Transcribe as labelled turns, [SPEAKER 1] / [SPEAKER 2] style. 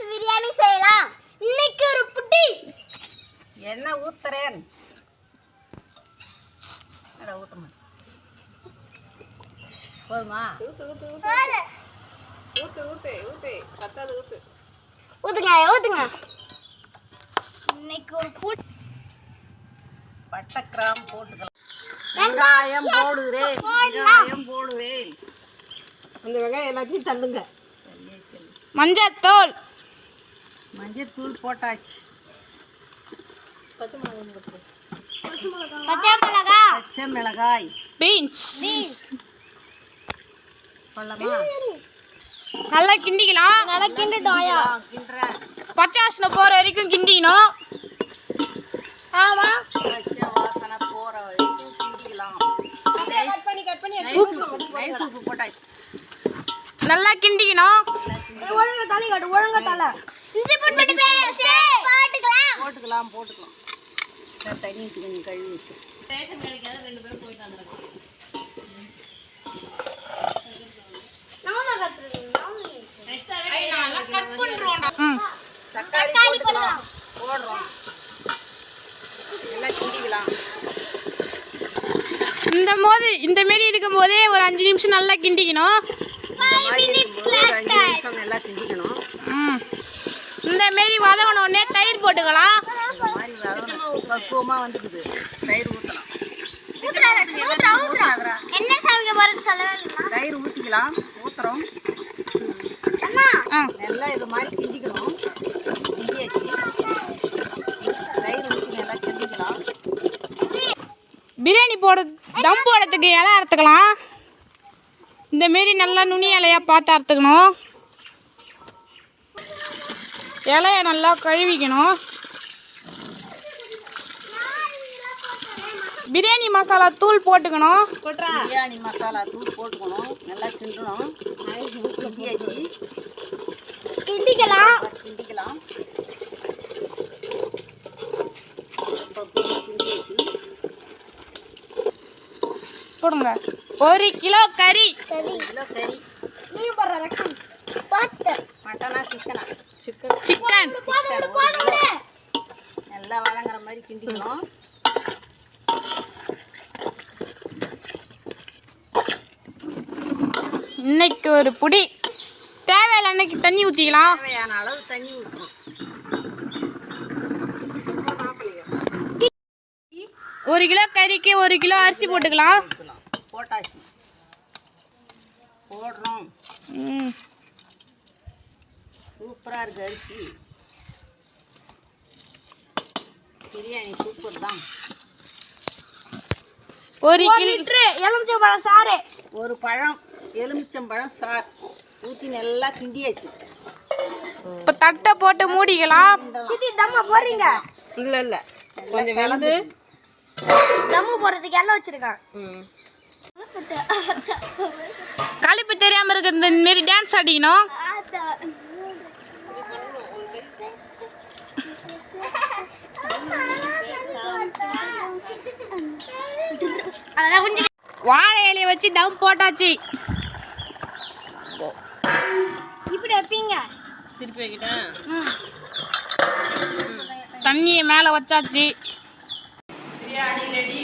[SPEAKER 1] பிரியாணி செய்யலாம். இன்னைக்கு ஒரு புட்டி
[SPEAKER 2] என்ன ஊத்துறேன் அட ஊத்துமா போதுமா ஊத்து பத்தாது
[SPEAKER 1] ஊத்துங்க. இன்னைக்கு ஒரு புட்டி
[SPEAKER 2] பட்டை கிராம்பு போட்டுக்கலாம். வெங்காயம் போடுவேன். அந்த வெங்காயம் எல்லாத்தையும் தள்ளுங்க.
[SPEAKER 3] மஞ்சத்தூள்
[SPEAKER 2] போட்டாச்சு. பச்சை மிளகாய்
[SPEAKER 3] பீன்ஸ்
[SPEAKER 2] போடலாமா?
[SPEAKER 3] நல்லா கிண்டிக்கலாம்.
[SPEAKER 2] கிண்டுறேன்.
[SPEAKER 3] பச்சை வாசனை போற வரைக்கும் கிண்டிக்கணும். ஆமா,
[SPEAKER 2] பச்சை வாசனை போற வரைக்கும் கிண்டிக்கலாம். நைஸ் உப்பு போட்டாச்சு.
[SPEAKER 3] நல்லா கிண்டிக்கணும்.
[SPEAKER 1] இஞ்சி பூண்டு பேஸ்ட் போட்டுக்கலாம்.
[SPEAKER 2] தண்ணி கொஞ்சம் கழுவி வச்சு தக்காளி போடுறோம். எல்லாம் கிண்டிக்கலாம்.
[SPEAKER 3] இந்த மாரி இருக்கும் போதே ஒரு 5 நிமிஷம் நல்லா கிண்டிக்கணும்.
[SPEAKER 2] நல்லா கிண்டிக்கணும்.
[SPEAKER 3] இந்த மாரி வதங்கின உடனே தயிர் போட்டுக்கலாம்.
[SPEAKER 2] இந்த மாதிரி பக்குவமாக வந்துக்குது. தயிர் ஊற்றலாம்.
[SPEAKER 1] என்ன சாப்பிட போறது சொல்லவே இல்ல.
[SPEAKER 2] தயிர் ஊற்றிக்கலாம். ஊற்றுறோம். நல்லா இது மாதிரி கிண்டிக்கணும். கிண்டியாச்சு. தயிர் ஊற்றி நல்லா கிண்டிக்கலாம்.
[SPEAKER 3] பிரியாணி தம் போடுறதுக்கு இலை அறுத்துக்கலாம். இந்த மாரி நல்லா நுனி இலையாக பார்த்து அறுத்துக்கணும். இலையை நல்லா கழுவிக்கணும். பிரியாணி மசாலா தூள் போட்டுக்கணும்.
[SPEAKER 2] பிரியாணி மசாலா தூள் போட்டுக்கணும். நல்லா கிண்டணும்.
[SPEAKER 1] கிண்டிக்கலாம்.
[SPEAKER 3] போடுங்க. 1 கிலோ கறி.
[SPEAKER 1] நீங்க போடுற ரக்கம் பாத்து
[SPEAKER 2] மட்டனா
[SPEAKER 3] சிக்கன்
[SPEAKER 2] நல்லா வதங்குற மாதிரி கிண்டிக்கணும்.
[SPEAKER 3] இன்னைக்கு ஒரு புடி தேவையில்ல அன்னைக்கு தண்ணி ஊற்றிக்கலாம்.
[SPEAKER 2] தேவையான அளவு தண்ணி ஊற்றணும்.
[SPEAKER 3] 1 கிலோ கறிக்கு 1 கிலோ அரிசி போட்டுக்கலாம்.
[SPEAKER 2] போட்டாச்சு. போடுறோம். சூப்பராக இருக்குது அரிசி. பிரியாணி சூப்பர் தான்.
[SPEAKER 3] 1 லிட்டரு
[SPEAKER 1] எலுமிச்சம்பழம் சாறு.
[SPEAKER 2] ஒரு பழம் எலுமிச்சம்பழம் சாறு ஊற்றி நல்லா கிண்டியாச்சு.
[SPEAKER 3] இப்போ தட்டை போட்டு மூடிக்கலாம்.
[SPEAKER 1] தம்மா போடுறீங்க?
[SPEAKER 2] இல்லை கொஞ்சம் விளந்து
[SPEAKER 1] தம்மு போடுறதுக்கு எல்லாம் வச்சிருக்கான்.
[SPEAKER 3] கழிப்பு தெரியாமல் இருக்க இந்த மாரி டான்ஸ் ஆடிக்கணும். வாழை இலையை வச்சு தம் போட்டாச்சு.
[SPEAKER 1] இப்படி வைப்பீங்க.
[SPEAKER 2] திருப்பி வைக்கிட்டேன்.
[SPEAKER 3] தண்ணியை மேலே வச்சாச்சு.
[SPEAKER 2] பிரியாணி ரெடி.